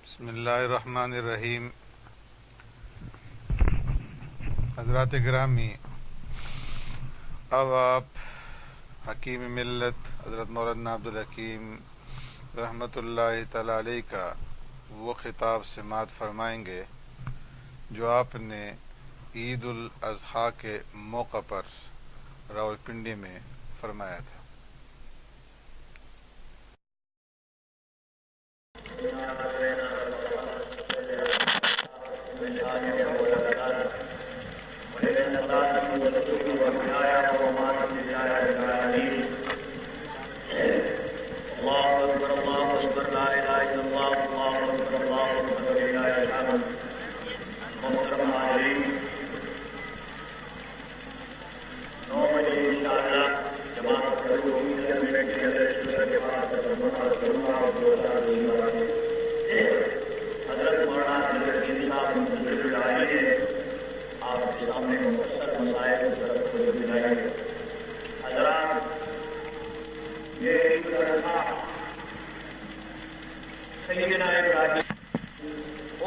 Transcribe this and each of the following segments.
بسم اللہ الرحمن الرحیم۔ حضرات گرامی، اب آپ حکیم ملت حضرت مولانا عبدالحکیم رحمۃ اللہ تعالی علیہ کا وہ خطاب سماعت فرمائیں گے جو آپ نے عید الاضحیٰ کے موقع پر راولپنڈی میں فرمایا تھا۔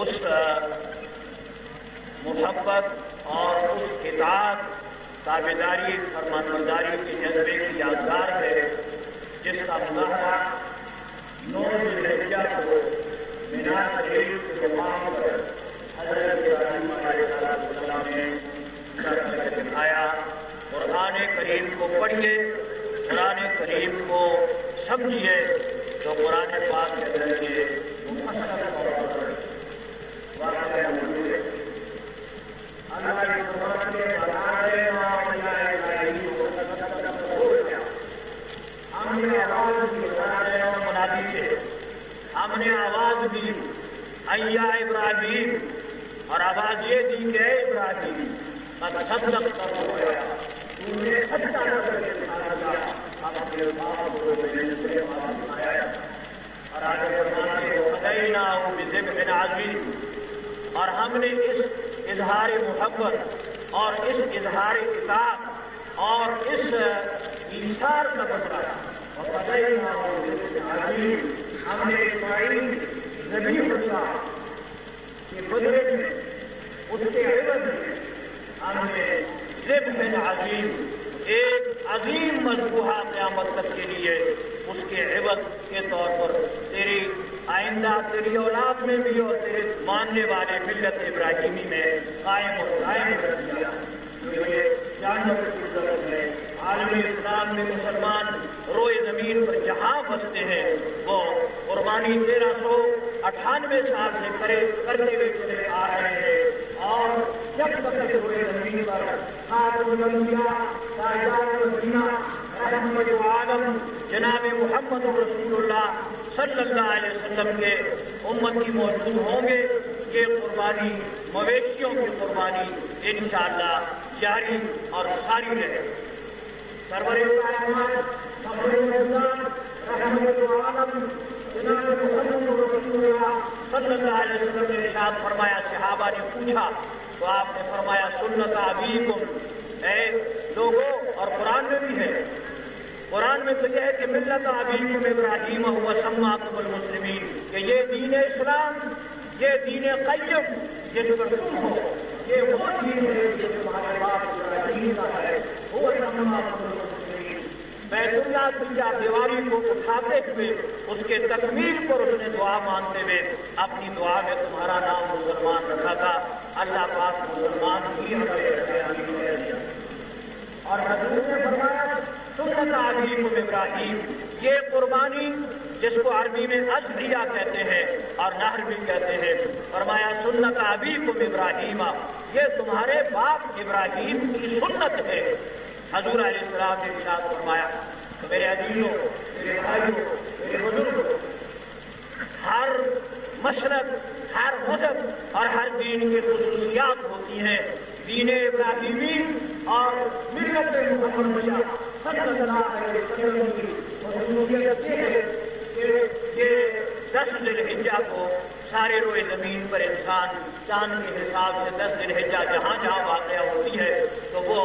اس محبت اور اس اطاعت تابعداری فرمانبرداری کے جذبے کی یادگار ہے جس کا مظاہرہ 9 ذوالحجہ کو مینا شریف کے مقام پر حضرت ابراہیم علیہ السلام نے کر کے دکھایا۔ قرآن کریم کو پڑھیے، قرآن کریم کو سمجھیے تو قرآن پاک کے ذریعے مفصل طور پر واقعہ موجود ہے۔ اللہ کے قرآن کے ہم نے آواز دی منادی سے، ہم نے آواز دی ایا ابراہیم، اور آواز یہ دی کہ اے ابراہیم قد صدقت الرؤیا، تو نے سچا کر کے دکھا دیا اپنے باپ کو جنت میں پہنچایا۔ اور آگے فرماتے ہیں وَفَدَيْنَاهُ بِذِبْحٍ عَظِيمٍ، اور ہم نے اس اظہار محبت اور اس اظہار اطاعت اور اس ایثار کا بدلہ وَفَدَيْنَاهُ بِذِبْحٍ عَظِيمٍ، ہم نے اسماعیل ذبیح اللہ کے بدلے میں، اس کے عوض میں ہم نے ذبح عظیم، ایک عظیم مذبوحہ قیامت تک کے لیے اس کے عوض کے طور پر تیری آئندہ تیری اولاد میں بھی اور تیرے ماننے والے ملت ابراہیمی میں قائم اور قائم کر دیا۔ جو یہ جاننے کی ضرورت ہے، عالم اسلام میں مسلمان روئے زمین پر جہاں بستے ہیں وہ قربانی 1398 سال سے کرتے ہوئے چلے آ رہے ہیں، اور جب تک روئے زمین پر خاتم الانبیاء تاجدار مدینہ رحمت عالم جناب محمد رسول اللہ صلی اللہ علیہ وسلم کے امت کی موجود ہوں گے، یہ قربانی مویشیوں کی قربانی انشاءاللہ جاری اور ساری رہے۔ سرور کائنات فخر الانام رحمت عالم جناب محمد رسول اللہ صلی اللہ علیہ وسلم نے ارشاد فرمایا، صحابہ نے پوچھا تو آپ نے فرمایا سنت ابیکم، اے لوگوں، اور قرآن میں بھی ہے، قرآن میں تو یہ ہے کہ ملت ابیکم ابراہیم ہوا سماکم المسلمین، کہ یہ دین اسلام، یہ دین قیم جس پر تم ہو، یہ وہ دین ہے جو تمہارے باپ ابراہیم کا ہے، وہ سماکم المسلمین۔ بیت اللہ کی دیواری کو اٹھاتے ہوئے اس کے تکمیل پر اس نے دعا مانگتے ہوئے اپنی دعا میں تمہارا نام مسلمان رکھا تھا۔ اللہ پاک مسلمان ہی ہمیں رکھے۔ اور حضور نے فرمایا سنت ابیکم ابراہیم، یہ قربانی جس کو عربی میں اضحیہ کہتے ہیں اور نحر بھی کہتے ہیں، فرمایا سنت ابیکم ابراہیم، یہ تمہارے باپ ابراہیم کی سنت ہے۔ حضور علیہ السلام نے ارشاد فرمایا تو میرے عزیزوں، میرے بھائیوں، میرے بزرگوں، ہر مشرق، ہر مذہب اور ہر دین کی خصوصیات ہوتی ہیں۔ دین ابراہیمی اور ملت محمدیہ صلی اللہ علیہ وسلم کی خصوصیت یہ ہے کہ یہ 10 ذوالحجہ کو سارے روئے زمین پر انسان چاند کے حساب سے 10 ذوالحجہ جہاں جہاں واقع ہوتی ہے تو وہ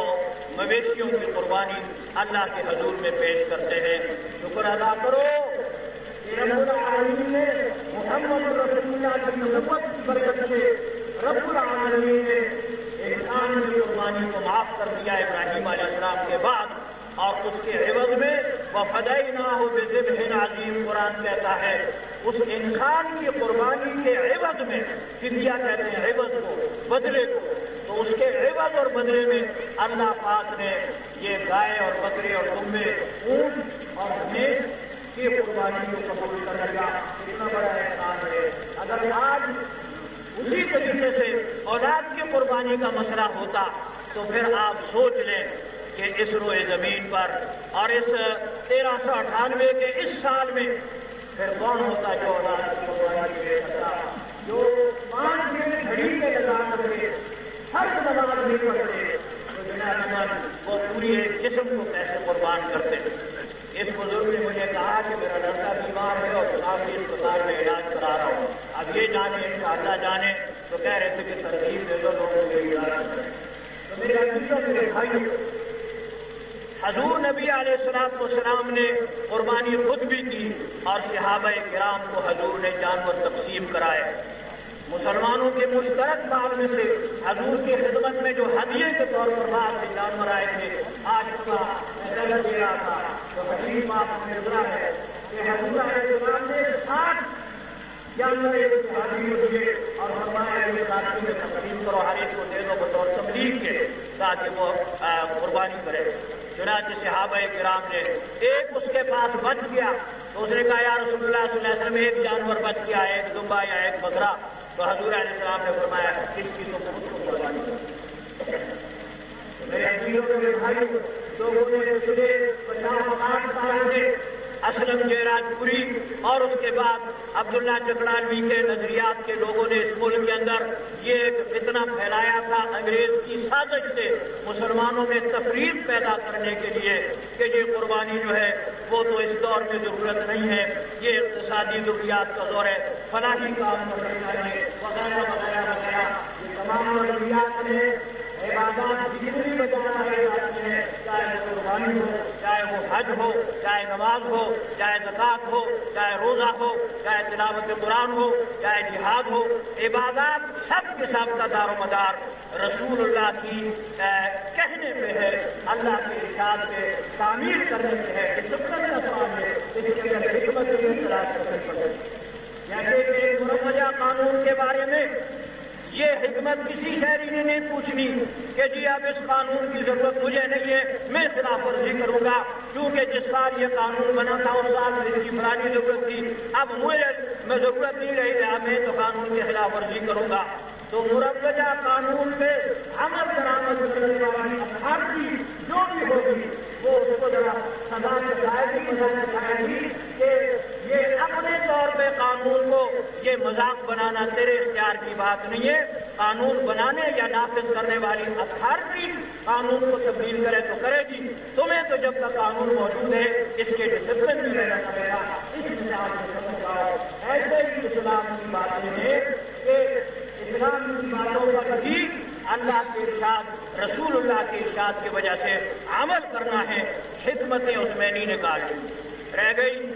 مویشیوں کی قربانی اللہ کے حضور میں پیش کرتے ہیں۔ شکر ادا کرو رب العالمین نے محمد رسول اللہ کی نبوت کی برکت سے رب العالمین نے انسان کی قربانی کو معاف کر دیا ابراہیم علیہ السلام کے بعد، اور اس کے عوض میں وَفَدَيْنَاهُ بِذِبْحٍ عَظِيمٍ قرآن کہتا ہے اس انسان کی قربانی کے عوض میں، فدیہ کہتے ہیں عوض کو، بدلے کو، تو اس کے عوض اور بدلے میں اللہ پاک نے یہ گائے اور بکرے اور دمبے، اونٹ اور بھینس کی قربانی کو قبول کر لیا۔ اتنا بڑا احسان ہے۔ اگر آج اسی طریقے سے اولاد کی قربانی کا مسئلہ ہوتا تو پھر آپ سوچ لیں کہ اس روئے زمین پر اور اس 1398 کے اس سال میں پھر کون ہوتا جو اولاد کی قربانی دے سکتا، جو 5 منٹ گھڑی کے لگا کرے ہر نماز نہیں پڑھتے تو جناب وہ پوری ایک جسم کو کیسے قربان کرتے۔ اس بزرگ نے مجھے کہا کہ میرا لڑکا بیمار ہے اور کافی اسپتال میں علاج کرا رہا ہوں، اب یہ جانے انشاءاللہ جانے، تو کہہ رہے تھے کہ ترغیب دے دو لوگوں کے علاج کریں۔ تو میرے عزیزوں میرے بھائیوں، حضور نبی علیہ السلام نے قربانی خود بھی کی اور صحابہ کرام کو حضور نے جانور تقسیم کرائے۔ مسلمانوں کے مشترک مال میں سے حضور کی خدمت میں جو ہدیے کے طور پر باہر سے جانور آئے تھے، آج صبح دے رہا تھا تو حدیث آپ میں گزرا ہے کہ حضور علیہ السلام نے 60 جانور دیے اور فرمایا یہ ساتھی میں تقسیم کرو، ہر ایک کو دے دو بطور تبلیغ کے تاکہ وہ قربانی کرے۔ چنانچہ صحابہ کرام نے ایک اس کے پاس بچ گیا تو اس نے کہا یا رسول اللہ صلی اللہ علیہ وسلم ایک جانور بچ گیا، ایک دمبا یا ایک بکرا، تو حضور علیہ السلام نے فرمایا اس کی تو خود کو قربانی کرو۔ میرے عزیزوں میرے بھائیوں، لوگوں نے پچھلے 50-60 سال سے اسلم جیراج پوری اور اس کے بعد عبداللہ چکڑالوی کے نظریات کے لوگوں نے اس ملک کے اندر یہ ایک فتنہ پھیلایا تھا انگریز کی سازش سے مسلمانوں میں تفریق پیدا کرنے کے لیے کہ یہ قربانی جو ہے وہ تو اس دور میں ضرورت نہیں ہے، یہ اقتصادی ضروریات کا دور ہے، فلاحی کام کرنے چاہیے وغیرہ وغیرہ وغیرہ۔ یہ تمام نظریات میں عبادات جتنی بجانا جاتی ہیں، چاہے وہ قربانی ہو، چاہے وہ حج ہو، چاہے نماز ہو، چاہے زکوٰۃ ہو، چاہے روزہ ہو، چاہے تلاوت قرآن ہو، چاہے جہاد ہو، عبادات سب کے سب کا دار و مدار رسول اللہ کی کہنے پہ ہے، اللہ کے ارشاد پہ تعمیر کرنے پہ ہے، ڈسپلن کا سوال ہے، اس کے اندر حکمت کی تلاش کرنی پڑے۔ جیسے کہ مروجہ قانون کے بارے میں یہ حکمت کسی شہری نے نہیں پوچھنی کہ جی اب اس قانون کی ضرورت مجھے نہیں ہے، میں خلاف ورزی کروں گا، کیونکہ جس سال یہ قانون بنا تھا اس سال اس کی فلانی ضرورت تھی، اب مجھے میں ضرورت نہیں رہی ہے، میں تو قانون کی خلاف ورزی کروں گا۔ تو مروجہ قانون میں عمل درآمد کرنے والی اتھارٹی جو بھی ہوگی وہ اس کو ذرا سزا دکھائے گی کہ یہ اپنے طور پہ قانون کو یہ مذاق بنانا تیرے اختیار کی بات نہیں ہے، قانون بنانے یا نافذ کرنے والی اتھارٹی قانون کو تبدیل کرے تو کرے گی، تمہیں تو جب تک قانون موجود ہے اس کے ڈسپلن بھی رہنا پڑے گا۔ اس حساب سے سمجھاؤ ایسے ہی اسلام کی باتیں ہیں کہ اسلام کی باتوں پر بھی اللہ کے ارشاد رسول اللہ کے ارشاد کی وجہ سے عمل کرنا ہے۔ حکمت عثمانی نے کہا رہ گئی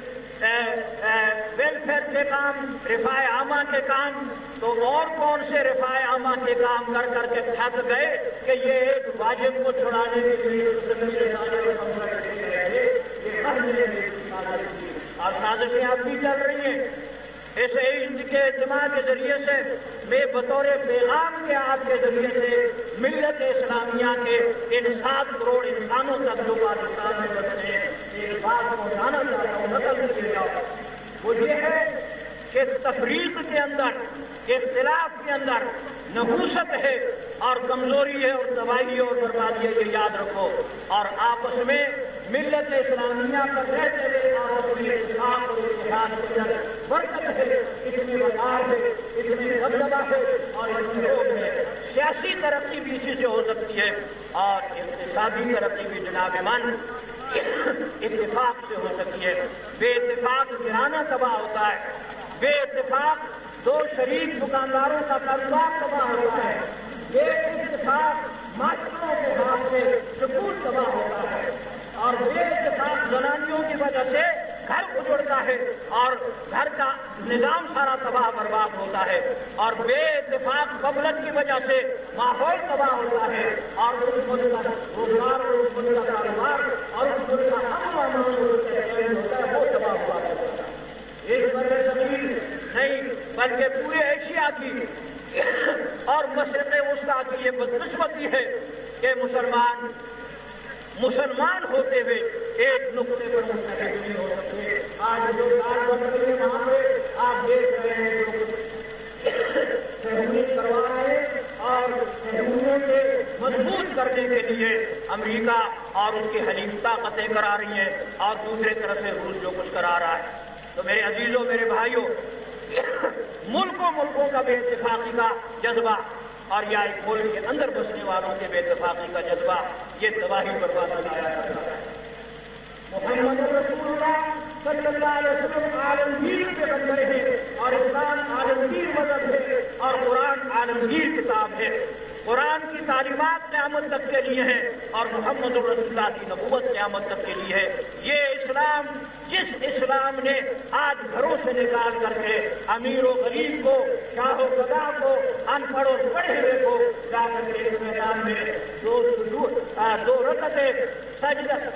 ویلفیئر کے کام، رفاع عامہ کے کام، تو اور کون سے رفاع عامہ کے کام کر کر کے تھک گئے کہ یہ ایک واجب کو چھڑانے کے لیے اور سازشیں اب بھی چل رہی ہیں۔ اس عید کے اجتماع کے ذریعے سے میں بطور پیغام کے آپ کے ذریعے سے ملت اسلامیہ کے ان 7 کروڑ انسانوں تک جو پاکستان میں بستے ہیں ایک بات کو جانا چاہتا ہوں، نقل کیے جاؤ، وہ یہ ہے کہ تفریق کے اندر، اختلاف کے اندر نحوست ہے اور کمزوری ہے اور تباہی اور بربادی ہے، یہ یاد رکھو، اور آپس میں ملت اسلامیہ پر رہتے ہوئے آپس میں اتفاق اور اتحاد کے اندر برکت ہے، اتنی وقار ہے، اتنی دبدبہ ہے اور اتنی روک ہے۔ سیاسی ترقی بھی اسی سے ہو سکتی ہے اور اقتصادی ترقی بھی جناب من اتفاق سے ہو سکتی ہے۔ بے اتفاق گرانا تباہ ہوتا ہے، بے اتفاق 2 شریک دکانداروں کا کاروبار تباہ ہوتا ہے، بے اتفاق معاشروں کے ہاتھ میں سکون تباہ ہوتا ہے، اور بے اتفاق زنانیوں کی وجہ سے گھر اجڑتا ہے اور نظام سارا تباہ برباد ہوتا ہے اور بے اتفاق قبلت کی وجہ سے ماحول تباہ ہوتا ہے اور اس ملک کا روزگار اور اس ملک کا کاروبار اور اس ملک کا ہوتا ہے وہ تباہ ہوا کرتا ہے۔ ایک بڑے زمین نہیں بلکہ پورے ایشیا کی اور مشرق وسطیٰ کی یہ بدقسمتی ہے کہ مسلمان ہوتے ہوئے ایک نقطے پر متحد نہیں ہو سکتے۔ آج جو وہاں پہ آپ دیکھ رہے ہیں تحریک کروا رہے ہیں اور تحریکوں سے مضبوط کرنے کے لیے امریکہ اور اس کی حلیف طاقتیں کرا رہی ہیں اور دوسرے طرف سے روس جو کچھ کرا رہا ہے۔ تو میرے عزیزوں، میرے بھائیوں، ملکوں کا بے اتفاقی کا جذبہ اور یا ایک ملک کے اندر بسنے والوں کے بے اتفاقی کا جذبہ یہ تباہی بربادی لایا جاتا ہے۔ محمد رسول اللہ صلی اللہ علیہ وسلم عالمگیر کے بندے ہیں اور اسلام عالمگیر مذہب ہے اور قرآن عالمگیر کتاب ہے۔ قرآن کی تعلیمات قیامت تک کے لیے ہیں اور محمد رسول اللہ کی نبوت قیامت تک کے لیے ہے۔ یہ اسلام، جس اسلام نے آج گھروں سے نکال کر کے امیر و غریب کو، شاہ و گدا کو، ان پڑھ اور پڑھے ہوئے کو جا کر کے اس میدان میں دو رکعتیں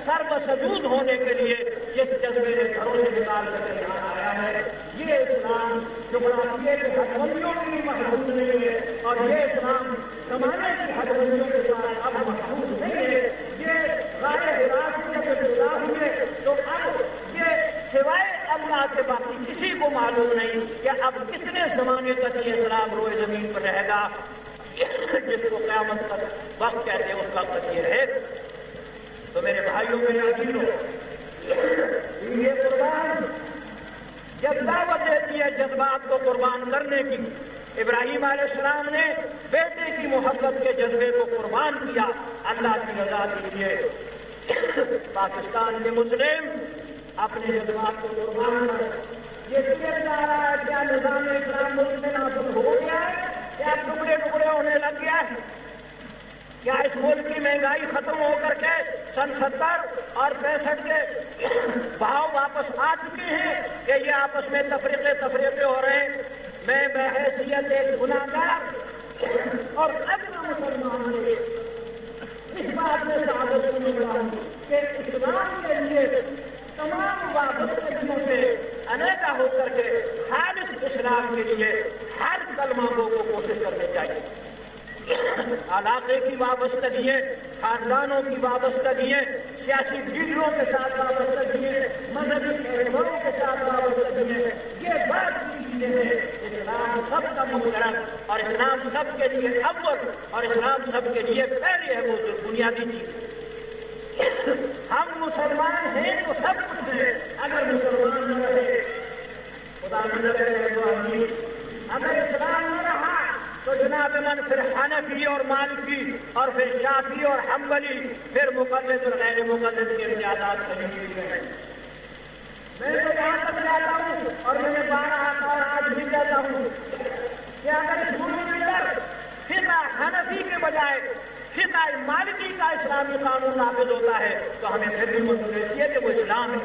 سر بسجود ہونے کے لیے جس جذبے نے گھروں سے نکال کر کے یہاں آیا ہے، یہ اسلام جغرافیے کے حد بندیوں کے لیے محدود نہیں ہے اور یہ اسلام زمانے کی حد بندیوں کے ساتھ اب محدود نہیں ہے۔ یہ غیر ہوئی ہے تو اب یہ سوائے اللہ کے باقی کسی کو معلوم نہیں کہ اب کتنے زمانے تک یہ اسلام روئے زمین پر رہے گا، جس کو قیامت تک وقت کہتے ہیں اس وقت تک یہ رہے۔ تو میرے بھائیوں، میرے عزیزوں، یہ قربان جب دعوت دیتی ہے جذبات کو قربان کرنے کی، ابراہیم علیہ السلام نے بیٹے کی محبت کے جذبے کو قربان کیا اللہ کی رضا کے لیے۔ پاکستان کے مسلم اپنے جذبات کو قربان کر یہ کیا جا رہا ہے؟ کیا نظام اسلام ملک میں نافذ ہو گیا ہے؟ کیا ٹکڑے ٹکڑے ہونے لگ گیا ہے؟ کیا اس ملک کی مہنگائی ختم ہو کر کے سن 70 اور 65 کے بھاؤ واپس آ چکے ہیں کہ یہ آپس میں تفریقے ہو رہے ہیں؟ میں بحیثیت ایک گناہگار اور اپنا مسلمان نے اس بات میں سعادت سننے والا ہوں کہ اسلام کے لیے تمام وابستگیوں سے علیحدہ ہو کر کے خالص اسلام کے لیے ہر کلمہ کو کوشش کرنی چاہیے۔ علاقے کی وابستگییں، خاندانوں کی وابستگییں، سیاسی لیڈروں کے ساتھ وابستگییں، مذہبی رہنماؤں کے ساتھ وابستگییں، یہ بات کی چیزیں ہیں۔ اسلام سب کا مشترک اور اسلام سب کے لیے اول اور اسلام سب کے لیے پہلے ہے، وہ بنیادی چیز۔ ہم مسلمان ہیں تو سب کچھ ہے، اگر مسلمان نہ رہے خدا نہ رہے تو اگر اسلام نہ رہا تو جناب من پھر حنفی اور مالکی اور پھر شافعی اور حنبلی، پھر مقلد اور غیر مقلد کے امتیازات بنی ہوئی ہیں۔ میں تو یہاں تک جاتا ہوں اور میں نے 12 اور آج بھی کہتا ہوں کہ اگر اس ملک کے اندر فقہ حنفی کے بجائے فقہ مالکی کا اسلامی قانون نافذ ہوتا ہے تو ہمیں پھر بھی منظور ہے کہ وہ اسلام ہے۔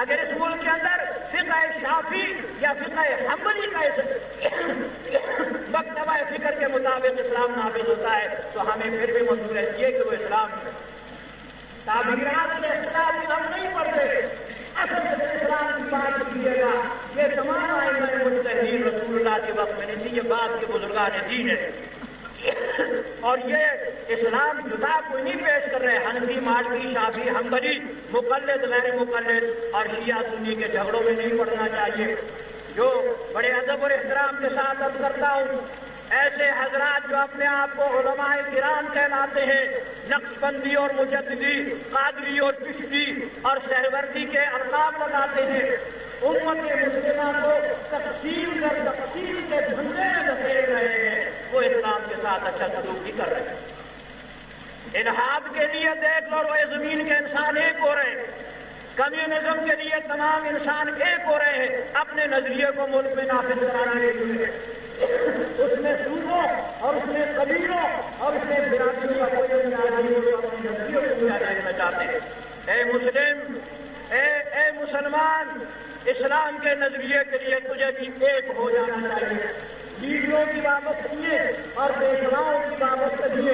اگر اس ملک کے اندر فقہ شافعی یا فقہ حنبلی کا مکتبہ فکر کے مطابق اسلام نافذ ہوتا ہے تو ہمیں پھر بھی منظور ہے کہ وہ اسلام ہے۔ تعبیرات میں اختلاف ہم نہیں پڑھتے، اصل سے اسلام کی بات کیجیے گا۔ یہ تمام ائمہ مجتہدین رسول اللہ کے وقت میں نہیں تھی، یہ بات کے بزرگان دین ہے اور یہ اسلام جدا کوئی نہیں پیش کر رہے۔ حنفی، مالکی، شافعی، حنبلی، مقلد، غیر مقلد اور شیعہ سنی کے جھگڑوں میں نہیں پڑنا چاہیے۔ جو بڑے ادب اور احترام کے ساتھ عرض کرتا ہوں، ایسے حضرات جو اپنے آپ کو علماء کرام کہلاتے ہیں، نقش بندی اور مجددی، قادری اور چشتی اور سہروردی کے القاب لگاتے ہیں، امت مسلمہ کو تقسیم کے دھندے میں دھکیل رہے ہیں، وہ اسلام کے ساتھ اچھا سلوک بھی کر رہے ہیں۔ الحاد کے لیے دیکھ لو روئے زمین کے انسان ایک ہو رہے ہیں، کمیونزم کے لیے تمام انسان ایک ہو رہے ہیں اپنے نظریے کو ملک میں نافذ کرانے کے لیے۔ اس میں صوبوں اور اس میں قبیلوں اور اس میں برادریوں کا کوئی اپنے نظریے کو دینا چاہتے ہیں۔ اے مسلم، اے مسلمان، اس اسلام کے نظریے کے لیے تجھے بھی ایک ہو جانا چاہیے. لیڈروں کی وابستگی اور پیشواؤں کی وابستگی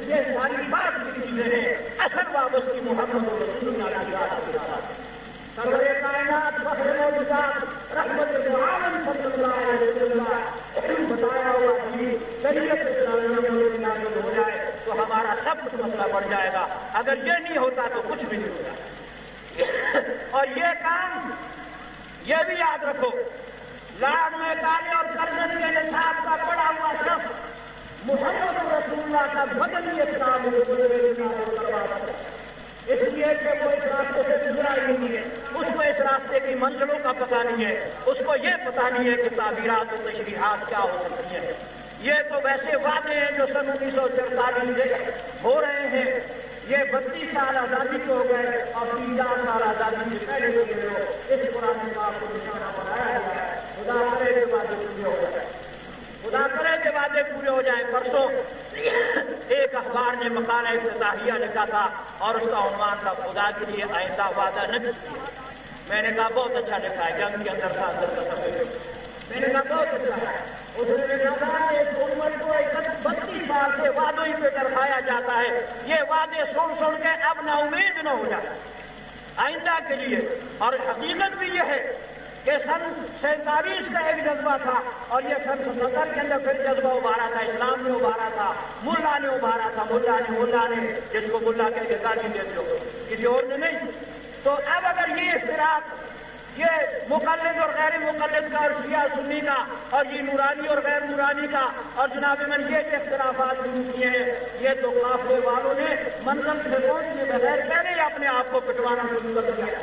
یہ ساری بات کی چیزیں ہیں. اصل وابستگی محمد رسول اللہ کی بات. سرور کائنات فخر موجودات رحمت عالم صلی اللہ علیہ وسلم بتایا ہوا کہ شریعت اسلامیہ میں نافذ ہو جائے تو ہمارا سب کچھ مسئلہ بڑھ جائے گا. اگر یہ نہیں ہوتا تو کچھ بھی نہیں ہوتا. اور یہ کام یہ بھی یاد رکھو, لاڈ میں کالے اور کرزن کے نصاب کا پڑا ہوا شخص محمد رسول اللہ کا بدن یہ کام کروا. اس لیے کہ وہ اس راستے سے گزرا ہی نہیں ہے, اس کو اس راستے کی منزلوں کا پتہ نہیں ہے, اس کو یہ پتہ نہیں ہے کہ تعبیرات و تشریحات کیا ہو سکتی ہیں. یہ تو ویسے وعدے ہیں جو سن 1944 سے ہو رہے ہیں. یہ 32 سال آزادی کے ہو گئے اور 50 سال آزادی سے پہلے کے لیے اس قرآن پاک کو نشانہ بنایا گیا ہے. خدا کرے کے وعدے پورے ہو جائے, خدا کرے کے وعدے پورے ہو جائیں. پرسوں ایک اخبار نے مقالہ افتتاحیہ لکھا تھا اور اس کا عنوان تھا خدا کے لیے آئندہ وعدہ نہ کیجیے. میں نے کہا بہت اچھا لکھا ہے, جنگ کے اندر کا میں نے کہا بہت اچھا ہے. اس نے کہا کہ حکومت کو 32 سال سے وعدوں ہی پہ ڈرکایا جاتا ہے. یہ وعدے سن کے اب نا امید نہ ہو جائے آئندہ کے لیے. اور حقیقت بھی یہ ہے کہ سن 47 کا ایک جذبہ تھا اور یہ سن 77 کے اندر پھر جذبہ ابھارا تھا, اسلام نے ابھارا تھا, ملا نے ابھارا تھا. ملا نے جس کو ملا کہہ کے گالی دیتے ہو, کسی اور نے نہیں. تو اب اگر یہ اختلاف, یہ مقلد اور غیر مقلد کا اور شیعہ سنی کا اور یہ نورانی اور غیر نورانی کا اور جناب من یہ جو اختلافات شروع کیے ہیں, یہ تو قافلے والوں نے منزل سے پہنچنے بغیر پہلے ہی اپنے آپ کو پٹوانا شروع کر دیا.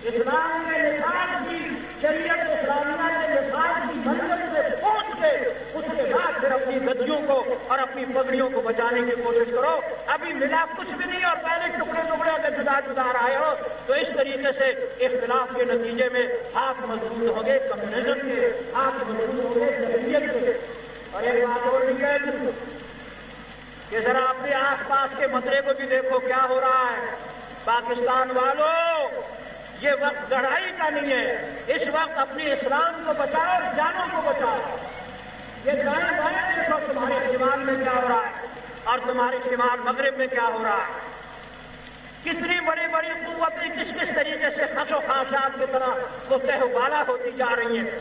اسلام کے نصاب کی شریعت اسلامیہ کے نصاب کی منزل سے پہنچ کے اس کے بعد پھر اپنی گدیوں کو اور اپنی پگڑیوں کو بچانے کی کوشش کرو. ابھی ملا کچھ بھی نہیں اور پہلے ٹکڑے اگر جدا جدا رہے ہو تو اس طریقے سے اختلاف کے نتیجے میں ہاتھ مضبوط ہو گئے کمیونزم کے, ہاتھ مضبوط ہو گئے جمہوریت کے. اور ایک بات اور بھی کہہ دوں کہ ذرا اپنے آس پاس کے مسئلے کو بھی دیکھو کیا ہو رہا ہے. پاکستان والوں, یہ وقت لڑائی کا نہیں ہے. اس وقت اپنے اسلام کو بچاؤ, جانوں کو بچاؤ. یہ دائیں بائیں دیکھو تمہارے شمال میں کیا ہو رہا ہے اور تمہارے شمال مغرب میں کیا ہو رہا ہے. کتنی بڑی بڑی قوتیں کس کس طریقے سے خس و خاشات کی طرح وہ تہ و بالا ہوتی جا رہی ہیں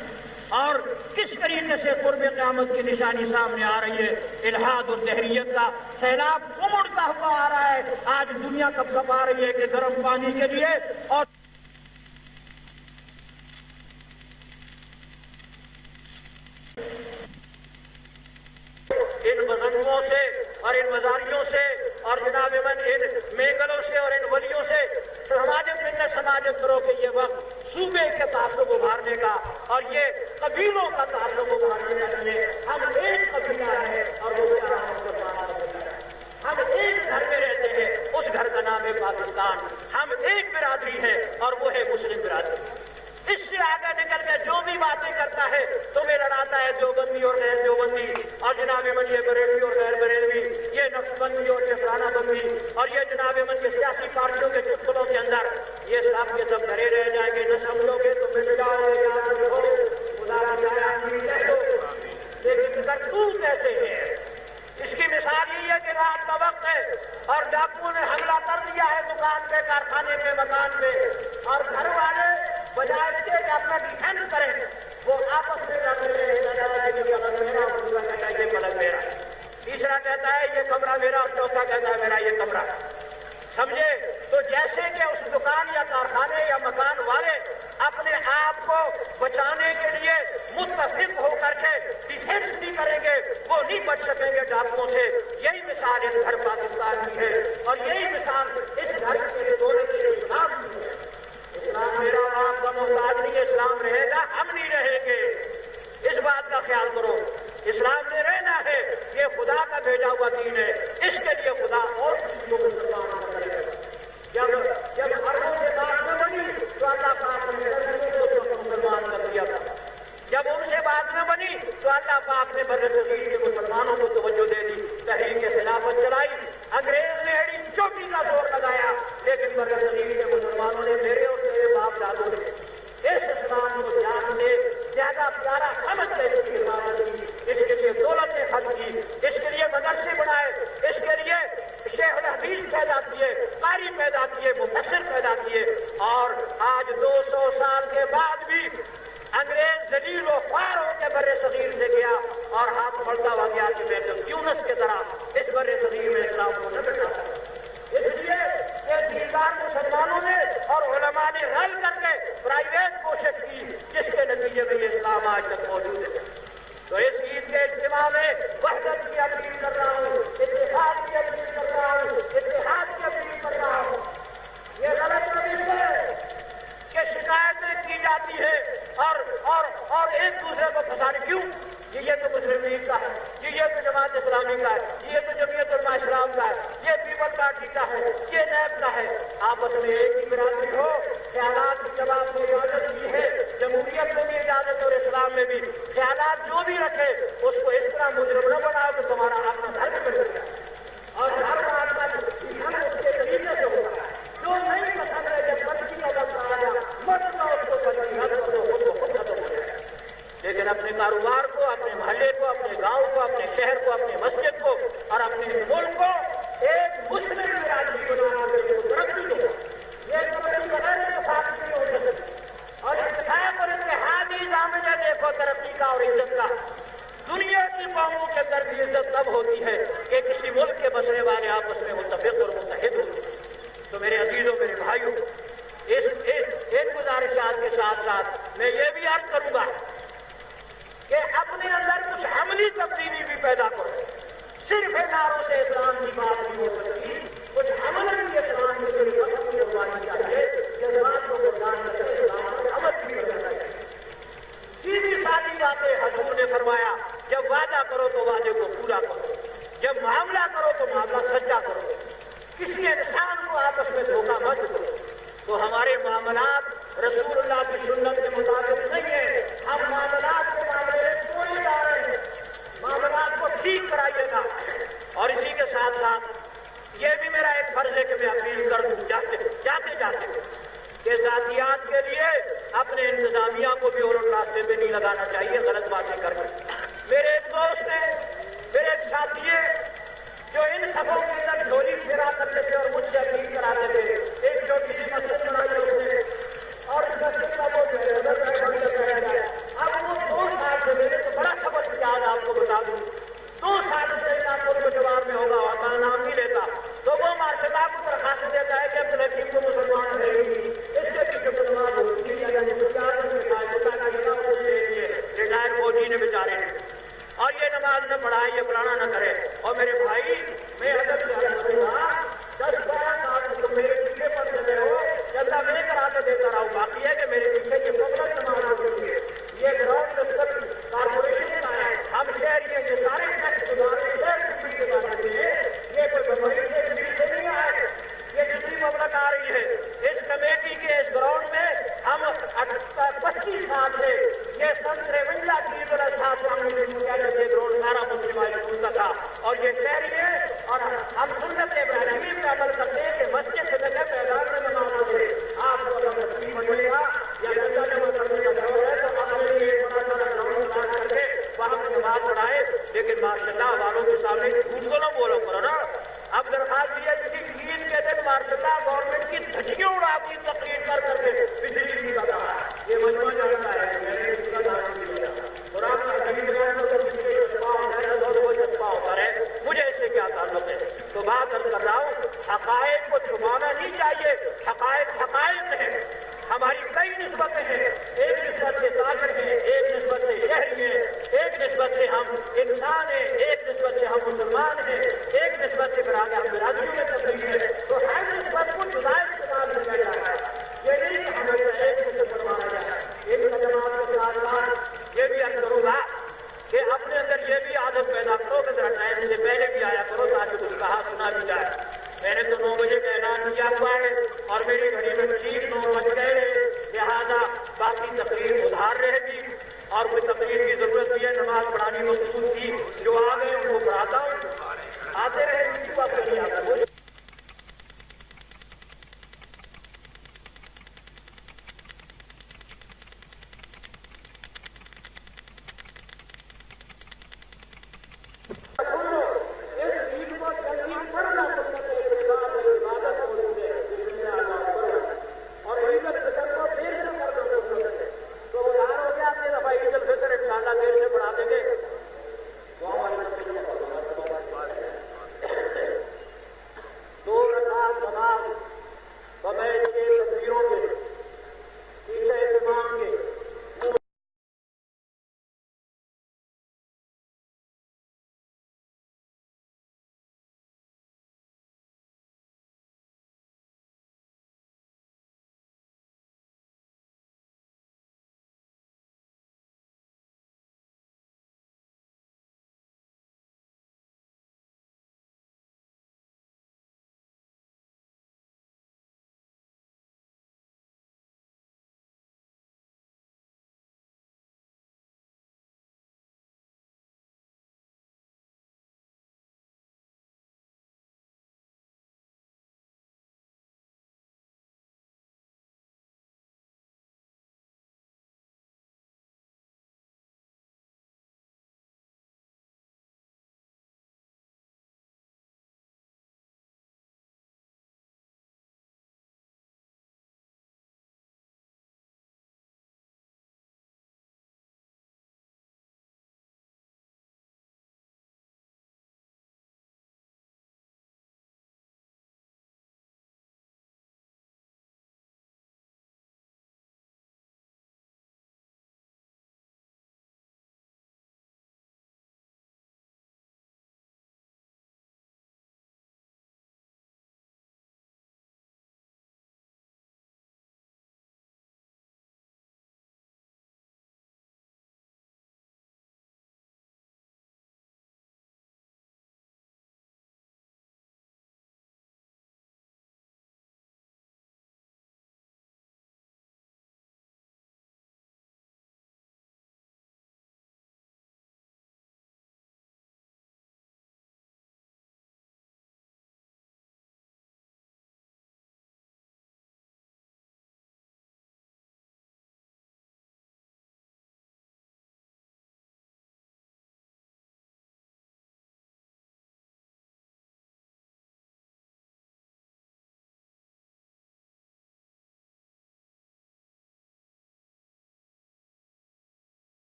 اور کس طریقے سے قرب قیامت کی نشانی سامنے آ رہی ہے. الحاد اور دہریت کا سیلاب امڑتا ہوا آ رہا ہے. آج دنیا کب آ رہی ہے کہ گرم پانی کے لیے اور ان بزرگوں سے اور ان مزاریوں سے اور جناب من ان میگلوں سے اور ان ولیوں سے سماجت کرو کہ یہ وقت صوبے کے تعصب ابھارنے کا اور یہ قبیلوں کا تعصب ابھارنے کا نہیں ہے. ہم ایک قبیلہ ہے اور وہ ہم ایک گھر میں رہتے ہیں, اس گھر کا نام ہے پاکستان. ہم ایک برادری ہے اور وہ ہے مسلم برادری. اس سے آگے نکل کے جو بھی باتیں کرتا ہے تمہیں لڑاتا ہے دیوبندی اور غیر دیوبندی اور جناب من یہ بریلوی اور غیر بریلوی, یہ نقشبندی اور یہ فلانا بندی اور یہ جناب من کے سیاسی پارٹیوں کے چٹکلوں کے اندر یہ سب کے سب بھرے رہ جائیں گے. نہ سمجھو گے تو مل جاؤ گے. لیکن کرتوت ایسے ہیں. اس کی مثال یہی ہے کہ رات کا وقت ہے اور ڈاکوؤں نے حملہ کر دیا ہے دکان پہ, کارخانے پہ, مکان پہ, اور گھر والے بجائے اس کے کہ اپنا ڈیفینس کریں وہ آپس میں لڑ رہے ہیں. یہ پلنگ میرا, تیسرا کہتا ہے یہ کمرہ میرا, اور چوتھا کہتا ہے میرا یہ کمرہ. سمجھے؟ تو جیسے کہ اس دکان یا کارخانے یا مکان والے اپنے آپ کو بچانے کے لیے متفق ہو کر کے ڈیفینس نہیں کریں گے, وہ نہیں بچ سکیں گے ڈاکوؤں سے. یہی مثال اس گھر پاکستان کی ہے اور یہی مثال اس گھر کے دولت کے اسلام کی ہے. اسلام میرا آپ کا محتاج نہیں, اسلام رہے گا, ہم نہیں رہیں گے. اس بات کا خیال کرو. اسلام نے رہنا ہے, یہ خدا کا بھیجا ہوا دین ہے. اس کے لیے خدا اور کسی کو مسلمان کرے گا. جب اربوں سے بات نہ بنی تو اللہ پاک نے مسلمان کر دیا تھا. جب ان سے بات نہ بنی تو اللہ پاک نے بر صغیر کے مسلمانوں کو توجہ دے دی, تحریک خلافت چلائی. انگریز نے ایڑی چوٹی کا زور لگایا لیکن بر صغیر کے مسلمانوں نے میرے اور میرے باپ دادوں نے اس اسلام پیدا کیے، قاری پیدا کیے، مفسر پیدا کیے، اور آج 200 سال کے بعد بھی انگریز ذلیل و خوار ہو کے بر صغیر سے گیا اور ہاتھ بڑھتا ہوا گیا کہ میں تو یونس کی طرح اس بر صغیر میں اسلام کو نہ بٹھا سکتا۔ اس لیے یہ دیندار مسلمانوں نے اور علماء نے رل کر کے پرائیویٹ کوشش کی، جس کے نتیجے میں یہ اسلام آج تک موجود ہے۔ تو اس عید کے اجتماع میں وحدت کی اپیل کر رہا ہوں، اتحاد کی اپیل کر رہا ہوں، اتحاد کی اپیل کر رہا ہوں۔ یہ غلط روش ہے کہ شکایتیں کی جاتی ہے اور ایک دوسرے کو پھنسانے کیوں کہ یہ تو مسلم لیگ کا ہے، یہ تو جماعت اسلامی کا ہے، یہ تو جمعیت علماء اسلام کا ہے، یہ پیپل پارٹی کا ہے، یہ نیب کا ہے۔ آپس میں ایک ہی برادری ہو، خیالات کی جب آپ نے اجازت دی ہے، جمہوریت میں بھی اجازت اور اسلام میں بھی، خیالات جو بھی رکھے اس کو اس طرح مجرم نہ بناؤ کہ تمہارا اپنا دھرم بن جائے اور دھرم آپ کا دھرم اس کے طریقے سے ہوگا۔ جو نہیں پسند ہے جب بچی کا وقت آیا مت نہ اس کو بچی نہ کرو، خود کو خود ختم ہو جائے۔ لیکن اپنے کاروبار کو، اپنے محلے کو، اپنے گاؤں کو، اپنے شہر کو، اپنی مسجد کو اور اپنے ملک کو ایک مسلم برادری بنا کر اس کو ترقی دو۔ یہ ترقی بغیر اتفاق نہیں ہو سکتی، اور اتفاق اور اتحاد ہی ضامن ہے دیکھو ترقی کا اور عزت کا۔ دنیا کی قوموں کے اندر بھی عزت تب ہوتی ہے کہ کسی ملک کے بسنے والے آپس میں متفق اور متحد ہوتے ہیں۔ تو میرے عزیزوں، میرے بھائیوں، اس گزارشات کے ساتھ ساتھ میں یہ بھی عرض کروں گا کہ اپنے اندر کچھ عملی تبدیلی بھی پیدا کرو۔ صرف نعروں سے اسلام کی بات نہیں ہو سکتی، کچھ عمل بھی اسلام کے لیے ہوانی چاہیے، جذبات کو قربان کر کے اسلام پر عمل بھی کرنا چاہیے۔ سیدھی سادی باتیں حضور نے فرمایا، جب وعدہ کرو تو وعدے کو پورا کرو، جب معاملہ کرو تو معاملہ سچا کرو، کسی انسان کو آپس میں دھوکہ مت دو۔ تو ہمارے معاملات رسول اللہ کی سنت کے مطابق نہیں ہے، ہم معاملات کے معاملے میں کوئی جا رہے ہیں، معاملات کو ٹھیک کرائیے گا۔ اور اسی کے ساتھ ساتھ یہ بھی میرا ایک فرض ہے کہ میں اپیل کر دوں جاتے کہ ذاتیات کے لیے اپنے انتظامیہ کو بھی اور راستے پہ نہیں لگانا چاہیے غلط باتیں کر کے۔ میرے ایک دوست ہیں، میرے ایک ساتھی جو ان سبوں کے اندر ڈھولی پھرا کرتے تھے اور مجھ سے اپیل کراتے تھے، ایک چھوٹی سی مسجد بنائی اس نے اور اس مسجد کا وہ اب وہ 2 سال سے میرے تو بڑا خبر یاد آپ کو بتا دوں، 2 سال سے آپ کو جواب میں ہوگا اور میں نام نہیں لیتا، تو وہ مارشدہ کو درخواست دیتا ہے کہ اب لڑکی کو مسلمان رہے گی، اس کے پیچھے مسلمان ہوگی ریٹائر فوجی نے بیچارے ہیں اور یہ نماز نہ پڑھائے، یہ پڑھانا نہ کرے۔ اور میرے بھائی، میں ادب سے کروں گا 10-12 سال تم میرے پیچھے پڑ چلے ہو، چلتا میں کرا کے دیتا رہا ہوں، باقی ہے کہ میرے پیچھے یہ مطلب نماز ہوتی ہے، یہ گراؤنڈ کارپوریشن کا ہے، ہم شہری ہیں، یہ سارے ٹیکس گزارے شہر کی پیچھے بات ہے، یہ کوئی بمبئی سے نہیں آئے، یہ دوسری مملک آ رہی ہے۔ اس کمیٹی کے اس گراؤنڈ میں ہم 25 سال سے یہ سن 53 کی عید الاضحیٰ گراؤنڈ سارا مسلم کا تھا، اور یہ شہری ہے اور ہم سنت ابراہیمی پہ عمل کرتے ہیں کہ مسجد سے لگے میدان میں نماز پڑھے۔ آپ کو اگر تسلیم ملے گا یا گنجا جمع کرنے کا دور ہے تو اپنے لیے بڑا بڑا گراؤنڈ بنا کر کے وہاں پہ نماز پڑھائے، لیکن ماشاء اللہ والوں کے سامنے جھوٹ کو نہ بولو کرو نا۔ اب درخواست دی ہے کسی عید کے دن ماشاء اللہ گورنمنٹ کی دھجیاں اڑا دی تقریر کر کر کے بجلی نہیں بتا رہا، یہ مجموعہ جانتا ہے کہ میں نے اس کا دھیان نہیں دیا، اور آپ کا خرید ہوتا رہے، مجھے اس سے کیا تعلق ہے؟ تو بات کر رہا ہوں، حقائق کو چھپانا نہیں چاہیے، حقائق حقائق ہیں، ہماری کئی نسبتیں ہیں،